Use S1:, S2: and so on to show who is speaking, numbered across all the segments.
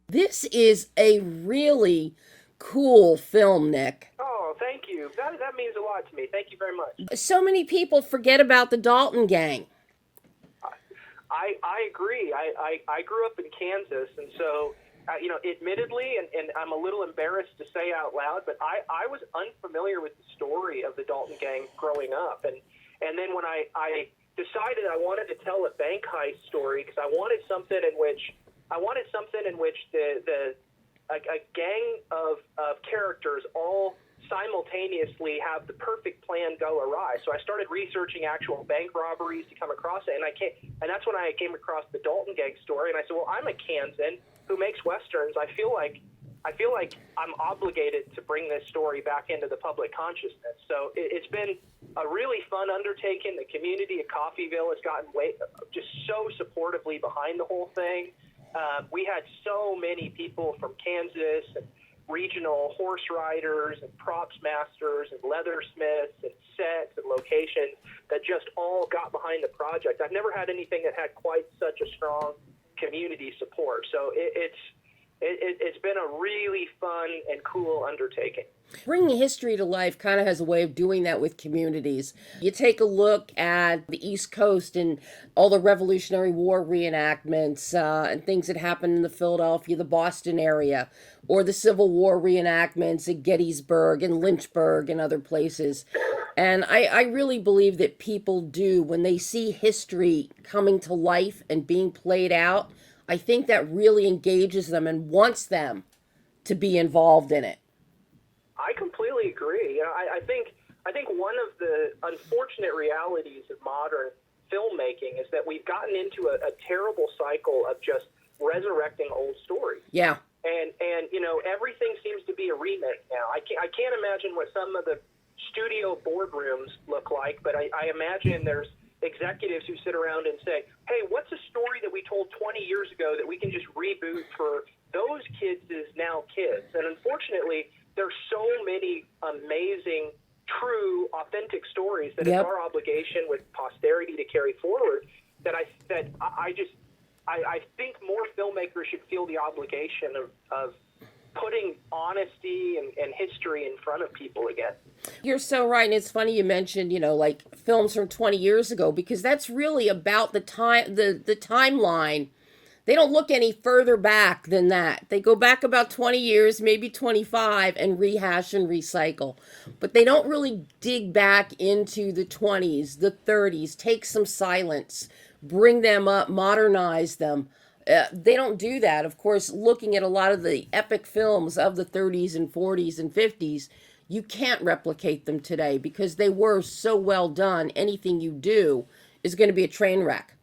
S1: This is a really cool film, Nick.
S2: Oh, thank you. That means a lot to me. Thank you very much.
S1: So many people forget about the Dalton Gang.
S2: I agree. I grew up in Kansas, and so, admittedly, and I'm a little embarrassed to say out loud, but I was unfamiliar with the story of the Dalton Gang growing up. And then when I decided I wanted to tell a bank heist story, because I wanted something in which a gang of characters all simultaneously have the perfect plan go awry. So I started researching actual bank robberies to come across it, and that's when I came across the Dalton Gang story. And I said, well, I'm a Kansan who makes westerns. I feel like I'm obligated to bring this story back into the public consciousness. So it's been a really fun undertaking. The community of Coffeyville has gotten just so supportively behind the whole thing. We had so many people from Kansas and regional horse riders and props masters and leathersmiths and sets and locations that just all got behind the project. I've never had anything that had quite such a strong community support. So it's been a really fun and cool undertaking.
S1: Bringing history to life kind of has a way of doing that with communities. You take a look at the East Coast and all the Revolutionary War reenactments and things that happened in the Philadelphia, the Boston area, or the Civil War reenactments at Gettysburg and Lynchburg and other places. And I really believe that people do, when they see history coming to life and being played out, I think that really engages them and wants them to be involved in it.
S2: I completely agree. I think one of the unfortunate realities of modern filmmaking is that we've gotten into a terrible cycle of just resurrecting old stories.
S1: Yeah.
S2: And everything seems to be a remake now. I can't imagine what some of the studio boardrooms look like, but I imagine there's executives who sit around and say, hey, what's a story that we told 20 years ago that we can just reboot for those kids is now kids? And unfortunately, there's so many amazing, true, authentic stories that it's our obligation with posterity to carry forward that I think more filmmakers should feel the obligation of putting honesty and history in front of people again.
S1: You're so right. And it's funny you mentioned, like films from 20 years ago, because that's really about the time, the timeline. They don't look any further back than that. They go back about 20 years, maybe 25, and rehash and recycle. But they don't really dig back into the 20s, the 30s, take some silence, bring them up, modernize them. They don't do that. Of course, looking at a lot of the epic films of the 30s and 40s and 50s, you can't replicate them today because they were so well done. Anything you do is going to be a train wreck.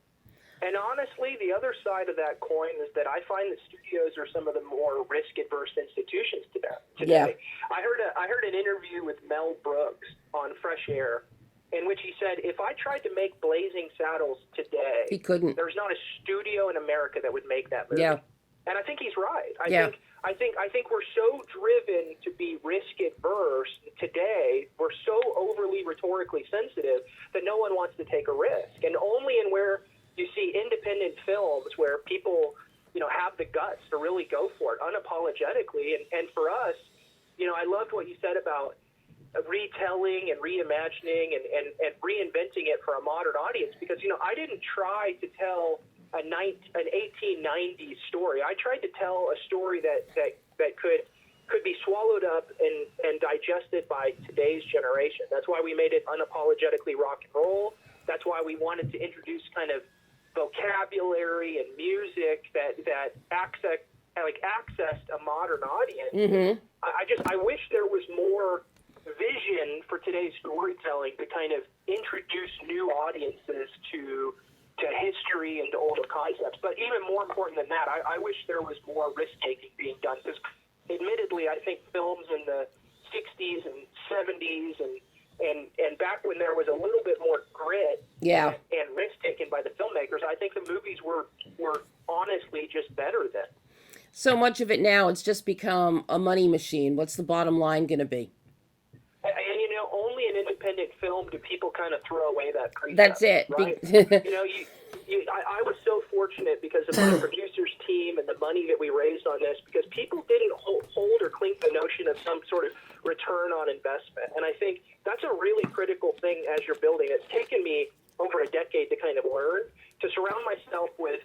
S2: And honestly, the other side of that coin is that I find that studios are some of the more risk-averse institutions today.
S1: Yeah.
S2: I heard an interview with Mel Brooks on Fresh Air, in which he said, if I tried to make Blazing Saddles today,
S1: he couldn't.
S2: There's not a studio in America that would make that movie.
S1: Yeah.
S2: And I think he's right. I think we're so driven to be risk-averse today. We're so overly rhetorically sensitive that no one wants to take a risk. And only in where you see independent films where people, have the guts to really go for it unapologetically. And for us, I loved what you said about retelling and reimagining and reinventing it for a modern audience, because, I didn't try to tell an 1890s story. I tried to tell a story that could be swallowed up and digested by today's generation. That's why we made it unapologetically rock and roll. That's why we wanted to introduce kind of vocabulary and music that accessed a modern audience.
S1: Mm-hmm.
S2: I wish there was more vision for today's storytelling to kind of introduce new audiences to history and to older concepts. But even more important than that, I wish there was more risk-taking being done, because admittedly, I think films in the 60s and 70s and back when there was a little bit more grit and risk taken by the filmmakers, I think the movies were honestly just better then.
S1: So much of it now, it's just become a money machine. What's the bottom line going to be?
S2: And only an independent film do people kind of throw away that precept.
S1: That's it.
S2: Right? I was so fortunate because of my producer's team and the money that we raised on this, because people didn't hold or cling to the notion of some sort of return on investment. And I think that's a really critical thing as you're building. It's taken me over a decade to kind of learn to surround myself with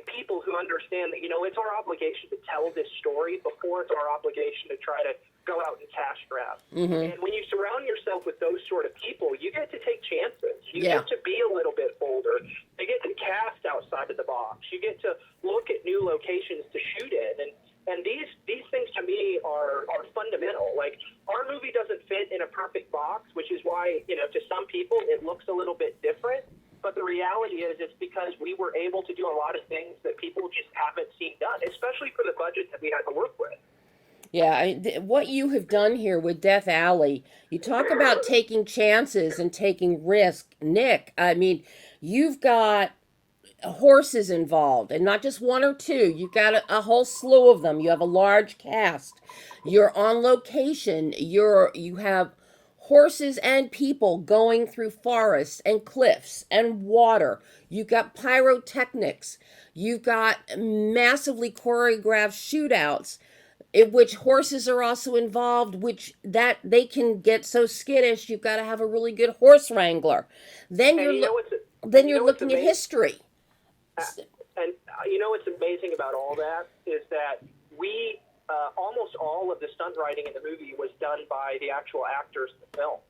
S2: people who understand that, it's our obligation to tell this story before it's our obligation to try to go out and cash grab. Mm-hmm. And when you surround yourself with those sort of people, you get to take chances. You get to be a little bit bolder. You get to cast outside of the box. You get to look at new locations to shoot in. And these things to me are fundamental. Like, our movie doesn't fit in a perfect box, which is why, to some people it looks a little bit different. But the reality is it's because we were able to do a lot of things that people just haven't seen done, especially for the budget that we had to work with.
S1: Yeah, what you have done here with Death Alley, you talk about taking chances and taking risk. Nick, I mean, you've got horses involved, and not just one or two. You've got a whole slew of them. You have a large cast. You're on location. You have horses and people going through forests and cliffs and water. You've got pyrotechnics. You've got massively choreographed shootouts, in which horses are also involved, which that they can get so skittish. You've got to have a really good horse wrangler. Then you're looking at history.
S2: And what's amazing about all that is that we almost all of the stunt writing in the movie was done by the actual actors in the film.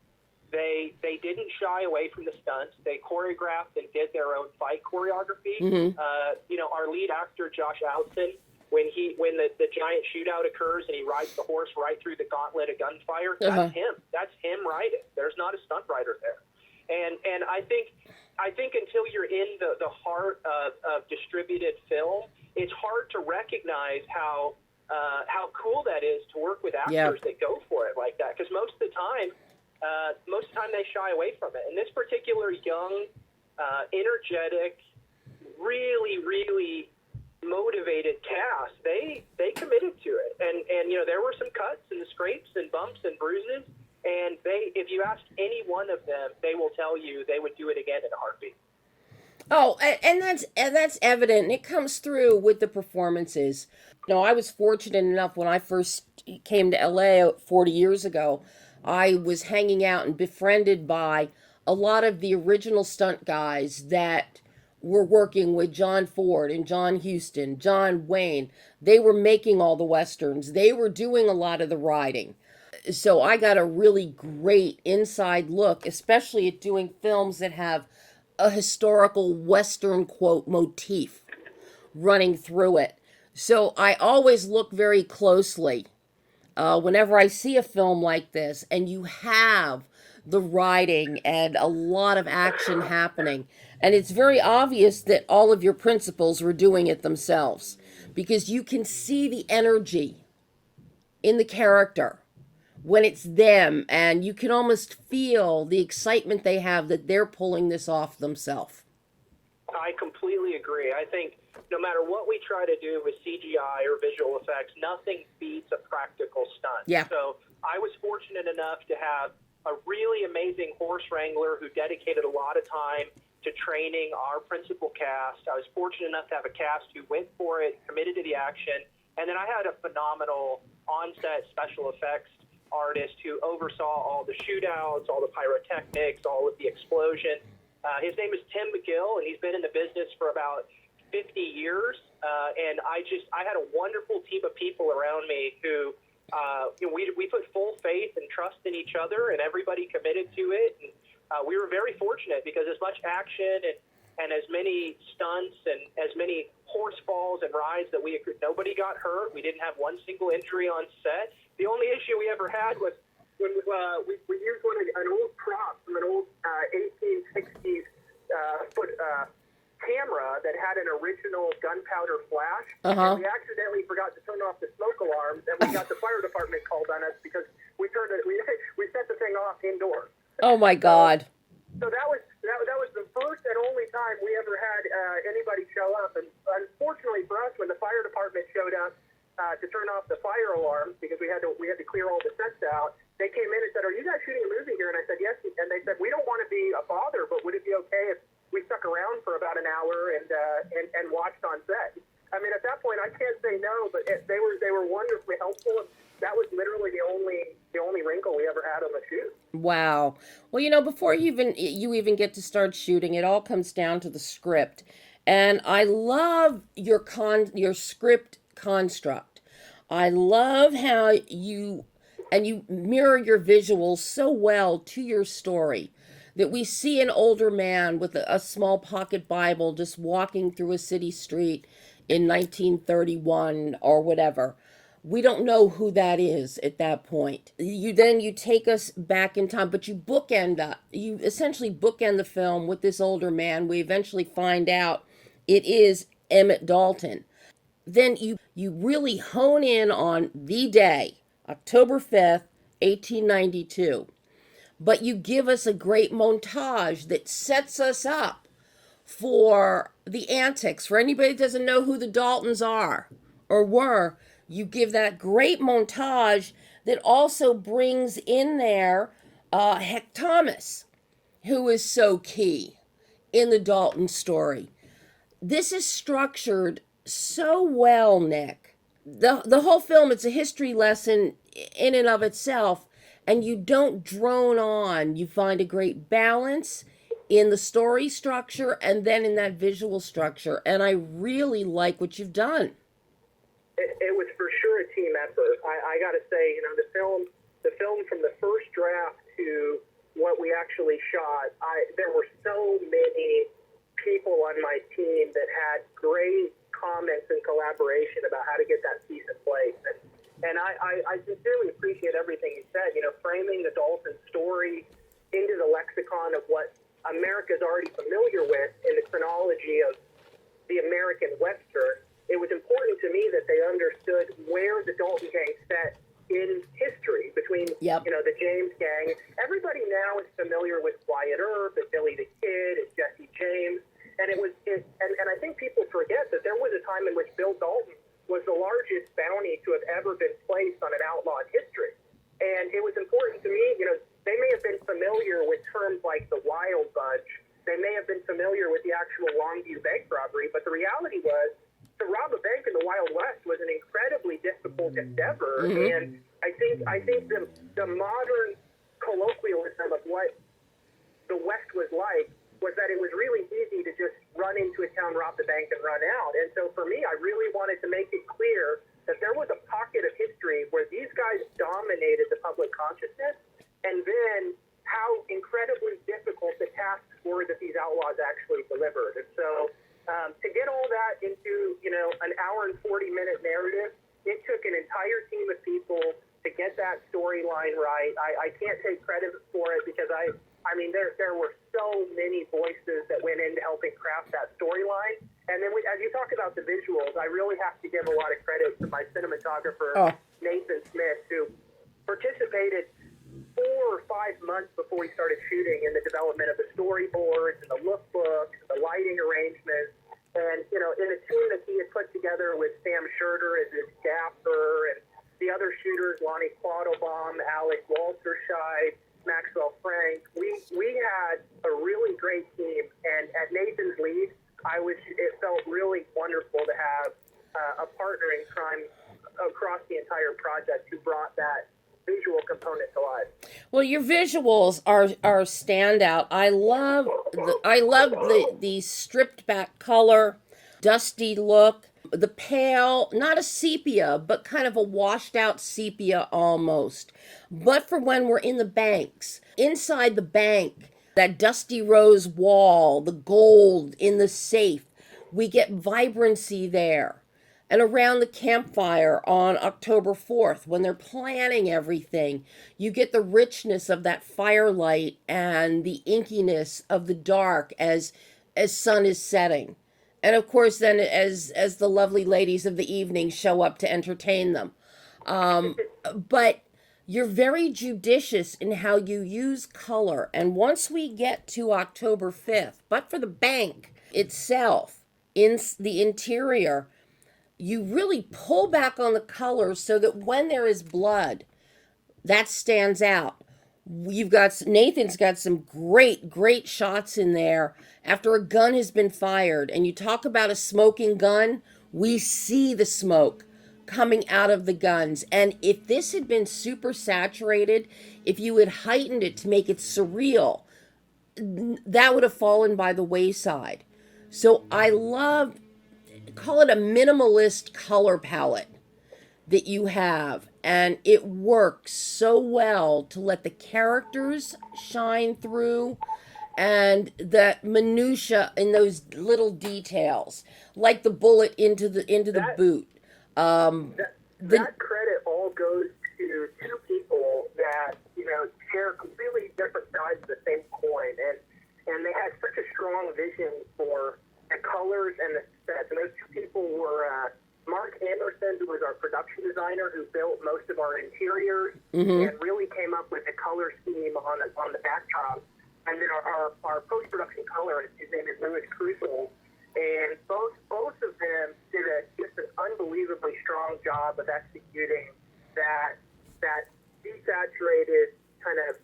S2: They didn't shy away from the stunts. They choreographed and did their own fight choreography. Mm-hmm. Our lead actor Josh Alton, when the giant shootout occurs and he rides the horse right through the gauntlet of gunfire, that's him. That's him riding. There's not a stunt rider there. And I think until you're in the heart of distributed film, it's hard to recognize how cool that is to work with actors that go for it like that. Because most of the time they shy away from it. And this particular young, energetic, really, really motivated cast, they committed to it. And there were some cuts and scrapes and bumps and bruises. And if you ask any one of them, they will tell you they would do it again in a heartbeat.
S1: Oh, and that's evident. And it comes through with the performances. I was fortunate enough when I first came to LA 40 years ago, I was hanging out and befriended by a lot of the original stunt guys that were working with John Ford and John Huston, John Wayne. They were making all the Westerns. They were doing a lot of the riding. So I got a really great inside look, especially at doing films that have a historical Western, quote, motif running through it. So I always look very closely whenever I see a film like this and you have the riding and a lot of action happening. And it's very obvious that all of your principals were doing it themselves, because you can see the energy in the character when it's them, and you can almost feel the excitement they have that they're pulling this off themselves.
S2: I completely agree. I think no matter what we try to do with CGI or visual effects, nothing beats a practical stunt.
S1: Yeah.
S2: So I was fortunate enough to have a really amazing horse wrangler who dedicated a lot of time to training our principal cast. I was fortunate enough to have a cast who went for it, committed to the action, and then I had a phenomenal on-set special effects artist who oversaw all the shootouts, all the pyrotechnics, all of the explosion. His name is Tim McGill, and he's been in the business for about 50 years. And I had a wonderful team of people around me who, we put full faith and trust in each other, and everybody committed to it. And we were very fortunate because as much action and as many stunts and as many horse falls and rides that nobody got hurt. We didn't have one single injury on set. The only issue we ever had was when we used an old prop from an old 1860s camera that had an original gunpowder flash,
S1: Uh-huh.
S2: and we accidentally forgot to turn off the smoke alarms, and we got the fire department called on us because we set the thing off indoors.
S1: Oh my God.
S2: So that was the first and only time we ever had anybody show up. And unfortunately for us, when the fire department showed up to turn off the fire alarms because we had to clear all the sets out, they came in and said, "Are you guys shooting a movie here?" And I said, "Yes." And they said, "We don't want to be a bother, but would it be okay if we stuck around for about an hour and watched on set?" I mean, at that point, I can't say no, but they were wonderfully helpful. That was literally the only wrinkle we ever had on the shoot.
S1: Wow. Well, before you even get to start shooting, it all comes down to the script. And I love your script construct. I love how you mirror your visuals so well to your story that we see an older man with a small pocket Bible just walking through a city street in 1931 or whatever. We don't know who that is at that point. You take us back in time, but you essentially bookend the film with this older man. We eventually find out it is Emmett Dalton. Then you really hone in on the day, October 5th, 1892. But you give us a great montage that sets us up for the antics. For anybody that doesn't know who the Daltons are or were, you give that great montage that also brings in there Heck Thomas, who is so key in the Dalton story. This is structured so well, Nick. The whole film, it's a history lesson in and of itself, and you don't drone on. You find a great balance in the story structure and then in that visual structure, and I really like what you've done.
S2: It was for sure a team effort. I got to say, the film from the first draft to what we actually shot, there were so many people on my team that had great comments and collaboration about how to get that piece in place. And I sincerely appreciate everything you said, framing the Dalton story into the lexicon of what America's already familiar with in the chronology of the American Western. It was important to me that they understood where the Dalton Gang set in history between, the James Gang. Everybody now is familiar with Wyatt Earp and Billy the Kid and Jesse James. And and I think people forget that there was a time in which Bill Dalton was the largest bounty to have ever been placed on an outlaw in history. And it was important to me, they may have been familiar with terms like the Wild Bunch. They may have been familiar with the actual Longview bank robbery, but the reality was to rob a bank in the Wild West was an incredibly difficult endeavor. Mm-hmm. And I think the modern colloquialism of what the West was like was that it was really easy to just run into a town, rob the bank, and run out. And so for me, I really wanted to make it clear that there was a pocket of history where these guys dominated the public consciousness, and then how incredibly difficult the tasks were that these outlaws actually delivered. And so to get all that into, an hour and 40-minute narrative, it took an entire team of people to get that storyline right. I can't take credit for it because there were so many voices that went into helping craft that storyline. And then as you talk about the visuals, I really have to give a lot of credit to my cinematographer, Nathan Smith, who participated 4 or 5 months before we started shooting in the development of the storyboards and the lookbooks, the lighting arrangements. And, in a team that he had put together with Sam Schurter as his gaffer and the other shooters, Lonnie Quattlebaum, Alec Walterscheid, Maxwell Frank, we had a really great team, and at Nathan's lead, it felt really wonderful to have a partner in crime across the entire project who brought that visual component to life.
S1: Well, your visuals are standout. I love the stripped back color, dusty look, the pale, not a sepia, but kind of a washed out sepia almost. But for when we're in the banks, inside the bank, that dusty rose wall, the gold in the safe, we get vibrancy there. And around the campfire on October 4th, when they're planning everything, you get the richness of that firelight and the inkiness of the dark as as sun is setting. And of course, then as the lovely ladies of the evening show up to entertain them. But you're very judicious in how you use color. And once we get to October 5th, but for the bank itself, in the interior, you really pull back on the colors so that when there is blood, that stands out. You've got Nathan's got some great shots in there after a gun has been fired, and you talk about a smoking gun. We see the smoke coming out of the guns, and if this had been super saturated, if you had heightened it to make it surreal, that would have fallen by the wayside. So I love, call it a minimalist color palette that you have, and it works so well to let the characters shine through and the minutia in those little details, like the bullet into the boot.
S2: That credit all goes to two people that share completely different sides of the same coin, and they had such a strong vision for the colors and the sets. And those two people were Mark Anderson, who was our production designer, who built most of our interiors and really came up with the color scheme on the backdrop. And then our post-production colorist, his name is Louis Crusoe, and both of them did just an unbelievably strong job of executing that desaturated, kind of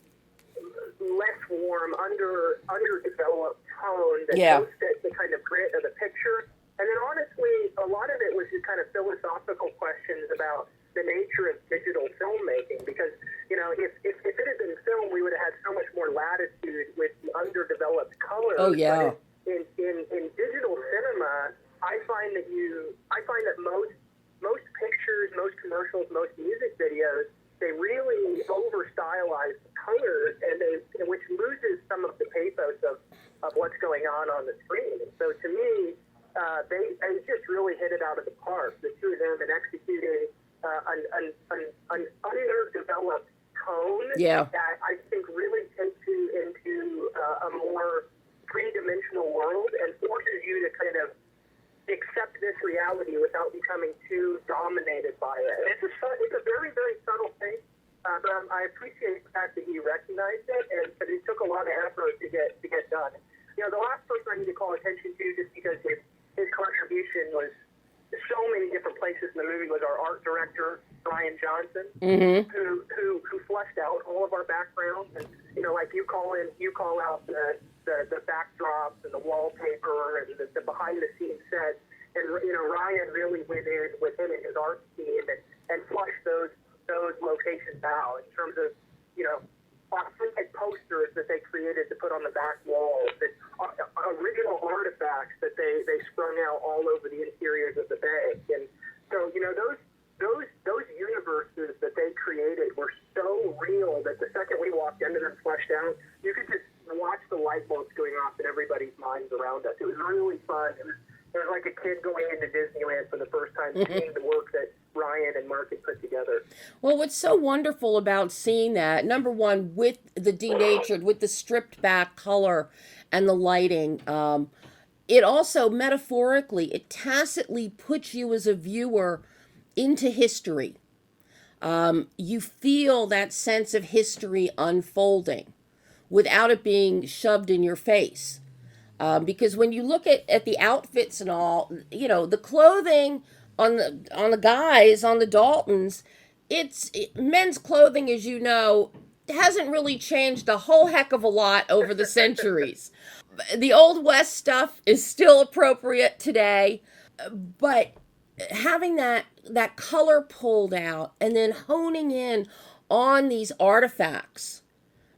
S2: less warm, underdeveloped tone that goes fit the kind of grit of the picture. And then honestly, a lot of it was just kind of philosophical questions about the nature of digital filmmaking, because if it had been film, we would have had so much more latitude with the underdeveloped colors.
S1: Oh yeah.
S2: But in digital cinema, I find that most pictures, most commercials, most music videos, they really over stylize the colors, which loses some of the pathos of what's going on the screen. And so to me, they just really hit it out of the park, the two of them, in executing an underdeveloped tone that I think really takes you into a more three-dimensional world and forces you to kind of accept this reality without becoming too dominated by it. And it's a very, very subtle thing, but I appreciate the fact that he recognized it, but it took a lot of effort to get done. The last person I need to call attention to, just because his contribution was so many different places in the movie, was our art director, Brian Johnson, who fleshed out all of our backgrounds. And like you call out the backdrops and the wallpaper and the behind the scenes sets. And Ryan really went in with him and his art team and flushed those locations out in terms of authentic posters that they created to put on the back walls, that original artifacts that they sprung out all over the interiors of the bank. And so those universes that they created were so real that the second we walked into them fleshed out, you could just watch the light bulbs going off in everybody's minds around us. It was really fun. It was like a kid going into Disneyland for the first time, seeing the work that Ryan and Mark had put together.
S1: Well, what's so wonderful about seeing that, number one, with the denatured, with the stripped back color and the lighting, it also, metaphorically, it tacitly puts you as a viewer into history. You feel that sense of history unfolding without it being shoved in your face. Because when you look at the outfits and all, the clothing on the guys, on the Daltons, men's clothing, as you know, hasn't really changed a whole heck of a lot over the centuries. The Old West stuff is still appropriate today, but having that color pulled out and then honing in on these artifacts,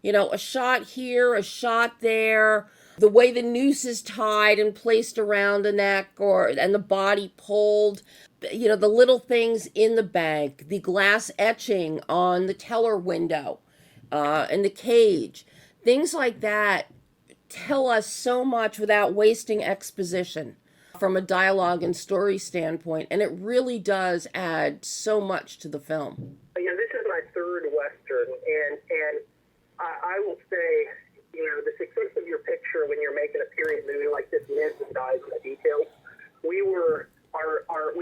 S1: a shot here, a shot there, the way the noose is tied and placed around the neck and the body pulled, the little things in the bank, the glass etching on the teller window, and the cage, things like that tell us so much without wasting exposition from a dialogue and story standpoint, and it really does add so much to the film.
S2: This is my third Western, and I will say, the success of your picture when you're making a period movie like this lives and dies in the details. We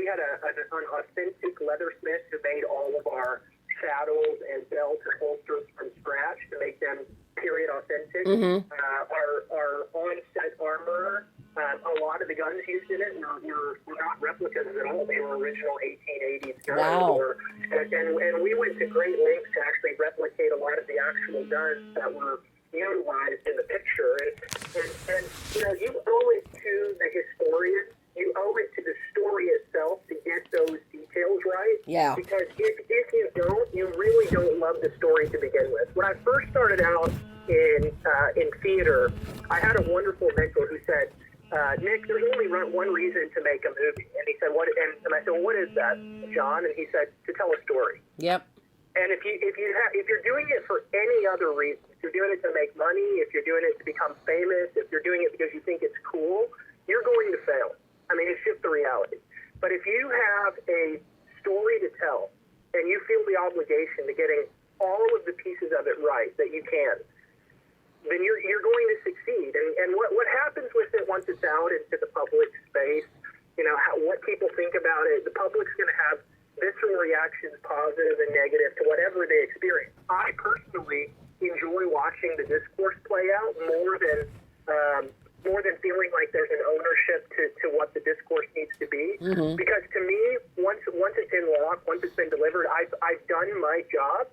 S2: had an authentic leathersmith who made all of our saddles and belts and holsters from scratch to make them period authentic. Our on-set armor, a lot of the guns used in it were not replicas at all. They were original 1880s guns.
S1: Wow.
S2: And we went to great lengths to actually replicate a lot of the actual guns that were utilized in the picture. And you owe it to the historian, you owe it to the story itself to get those details right.
S1: Yeah.
S2: Because if you don't, you really don't love the story to begin with. When I first started out in theater, I had a wonderful mentor who said, Nick, there's only one reason to make a movie. And he said, what? And I said, well, what is that, John? And he said, to tell a story.
S1: Yep.
S2: And if you're doing it for any other reason, if you're doing it to make money, if you're doing it to become famous, if you're doing it because you think it's cool, you're going to fail. I mean, it's just the reality. But if you have a story to tell and you feel the obligation to getting all of the pieces of it right that you can, then you're going to succeed. And what happens with it once it's out into the public space, what people think about it, the public's going to have visceral reactions, positive and negative, to whatever they experience. I personally enjoy watching the discourse play out more than feeling like there's an ownership to what the discourse needs to be. Because to me, once it's in lock, once it's been delivered, I've done my job.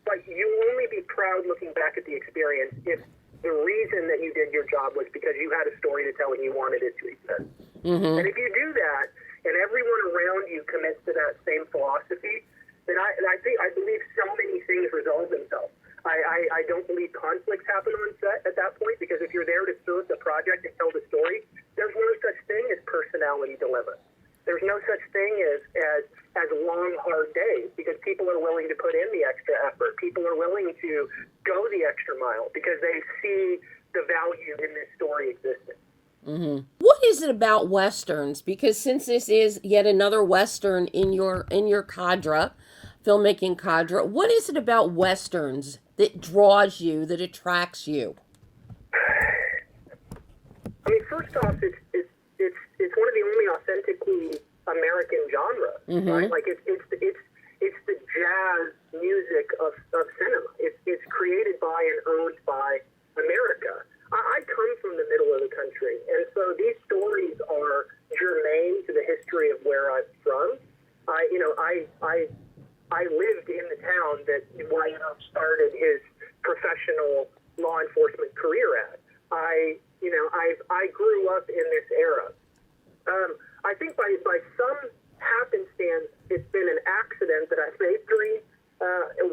S2: But you'll only be proud looking back at the experience if the reason that you did your job was because you had a story to tell and you wanted it to exist. And if you do that, and everyone around you commits to that same philosophy, then I believe so many things resolve themselves. I don't believe conflicts happen on set at that point, because if you're there to serve the project and tell the story, there's no such thing as personality dilemmas. There's no such thing as long, hard days, because people are willing to put in the extra effort. People are willing to go the extra mile because they see the value in this story existing.
S1: What is it about Westerns? Because since this is yet another Western in your cadre, filmmaking cadre, what is it about Westerns that draws you, that attracts you?
S2: I mean, first off, it's one of the only authentically American genres, right? Like it's the jazz music of cinema. It's created by and owned by America. I come from the middle of the country, and so these stories are germane to the history of where I'm from. I lived in the town that Wyatt started his professional law enforcement career at. I grew up in this era. I think by some happenstance, it's been an accident that I've made 3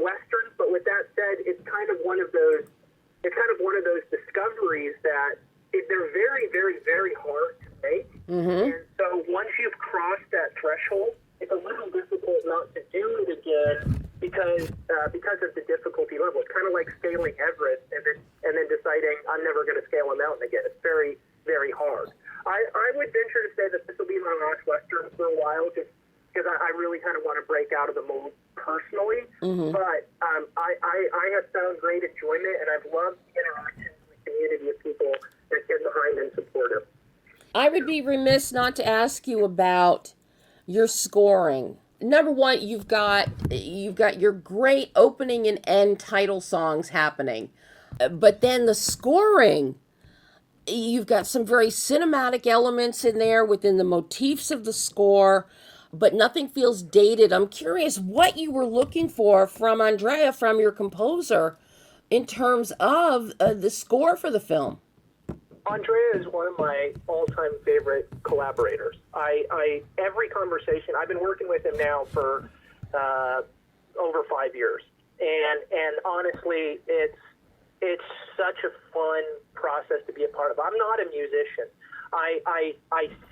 S2: westerns. But with that said, it's kind of one of those discoveries that they're very, very, very hard to make. And so once you've crossed that threshold, it's a little difficult not to do it again because of the difficulty level. It's kind of like scaling Everest and then deciding I'm never going to scale a mountain again. It's very, very hard. I would venture to say that this will be my last Western for a while, just because I really kind of want to break out of the mold personally. But I have found great enjoyment, and I've loved the interaction with the community of people that get behind and supportive.
S1: I would be remiss not to ask you about your scoring. Number one, you've got your great opening and end title songs happening, but then the scoring. You've got some very cinematic elements in there within the motifs of the score, but nothing feels dated. I'm curious what you were looking for from Andrea, from your composer, in terms of the score for the film.
S2: Andrea is one of my all-time favorite collaborators. Every conversation, I've been working with him now for over 5 years, and honestly, it's such a fun process to be a part of. I'm not a musician. I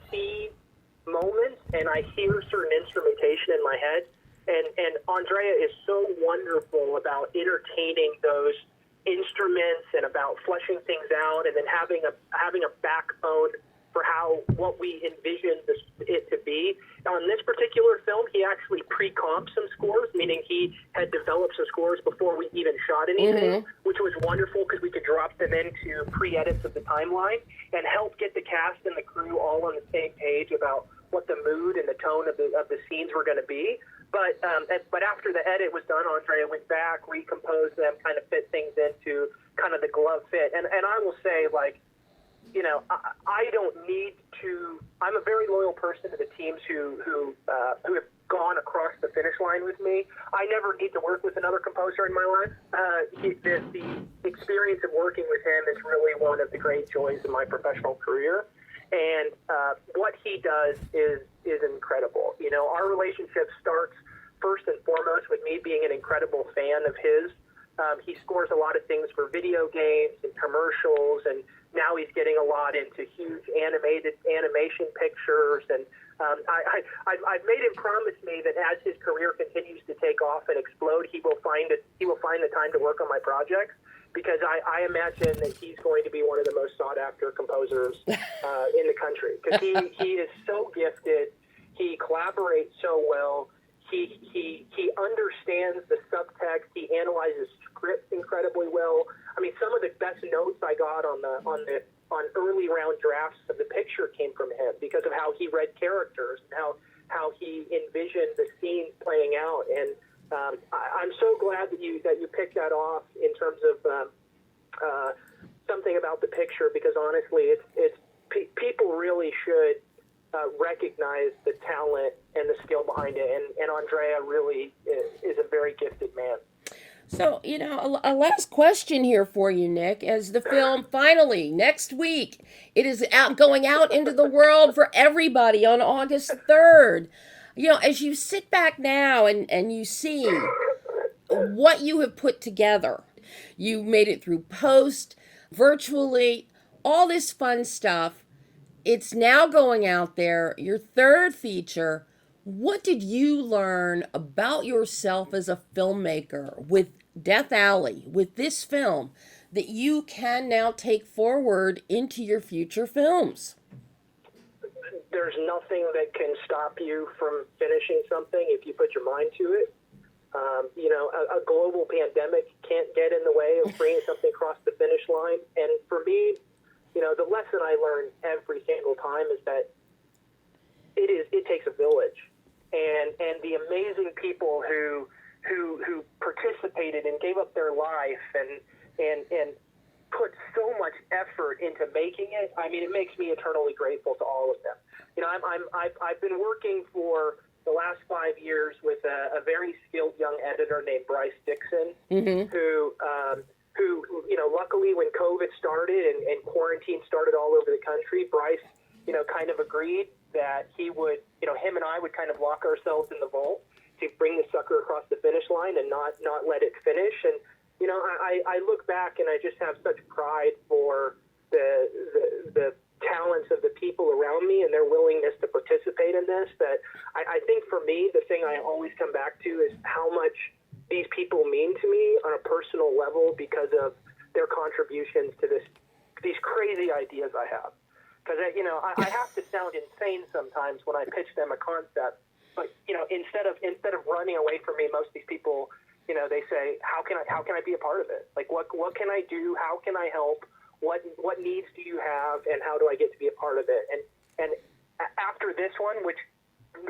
S2: see moments and I hear certain instrumentation in my head, and Andrea is so wonderful about entertaining those instruments and about fleshing things out, and then having a backbone for what we envisioned it to be. On this particular film, he actually pre-comped some scores, meaning he had developed some scores before before we even shot anything, which was wonderful because we could drop them into pre-edits of the timeline and help get the cast and the crew all on the same page about what the mood and the tone of the scenes were going to be. But after the edit was done, Andrea went back, recomposed them, kind of fit things into kind of the glove fit. And I will say, like, you know, I don't need to. I'm a very loyal person to the teams who have gone across the finish line with me. I never need to work with another composer in my life. The experience of working with him is really one of the great joys of my professional career. And what he does is incredible. You know, our relationship starts first and foremost with me being an incredible fan of his. He scores a lot of things for video games and commercials, and now he's getting a lot into huge animation pictures. And I've made him promise me that as his career continues to take off and explode, he will find the time to work on my projects, because I imagine that he's going to be one of the most sought after composers in the country, because he is so gifted. He collaborates so well. He understands the subtext. He analyzes scripts incredibly well. I mean, some of the best notes I got on early round drafts of the picture came from him because of how he read characters and how he envisioned the scene playing out. And I'm so glad that you picked that off in terms of something about the picture, because honestly, people really should recognize the talent and the skill behind it, and Andrea really is a very gifted man.
S1: So, you know, a last question here for you, Nick. As the film finally, next week, it is going out into the world for everybody on August 3rd. You know, as you sit back now and you see what you have put together, you made it through post, virtually, all this fun stuff. It's now going out there, your third feature. What did you learn about yourself as a filmmaker with Death Alley, with this film, that you can now take forward into your future films?
S2: There's nothing that can stop you from finishing something if you put your mind to it. You know, a global pandemic can't get in the way of bringing something across the finish line. And for me, you know, the lesson I learn every single time is that it takes a village, and the amazing people who participated and gave up their life and put so much effort into making it. I mean, it makes me eternally grateful to all of them. You know, I've been working for the last 5 years with a very skilled young editor named Bryce Dixon, who you know, luckily when COVID started and quarantine started all over the country, Bryce, you know, kind of agreed that he would, you know, him and I would kind of lock ourselves in the vault to bring the sucker across the finish line and not let it finish. And, you know, I look back and I just have such pride for the talents of the people around me and their willingness to participate in this, that I think for me, the thing I always come back to is how much these people mean to me on a personal level because of their contributions to these crazy ideas I have. Because, you know, I have to sound insane sometimes when I pitch them a concept. But, you know, instead of running away from me, most of these people, you know, they say, how can I be a part of it? Like, what can I do? How can I help? What needs do you have? And how do I get to be a part of it? And after this one, which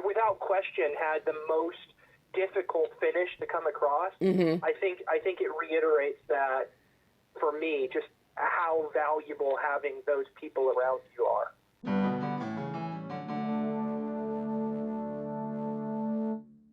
S2: without question had the most difficult finish to come across, I think it reiterates that for me, just how valuable having those people around you are.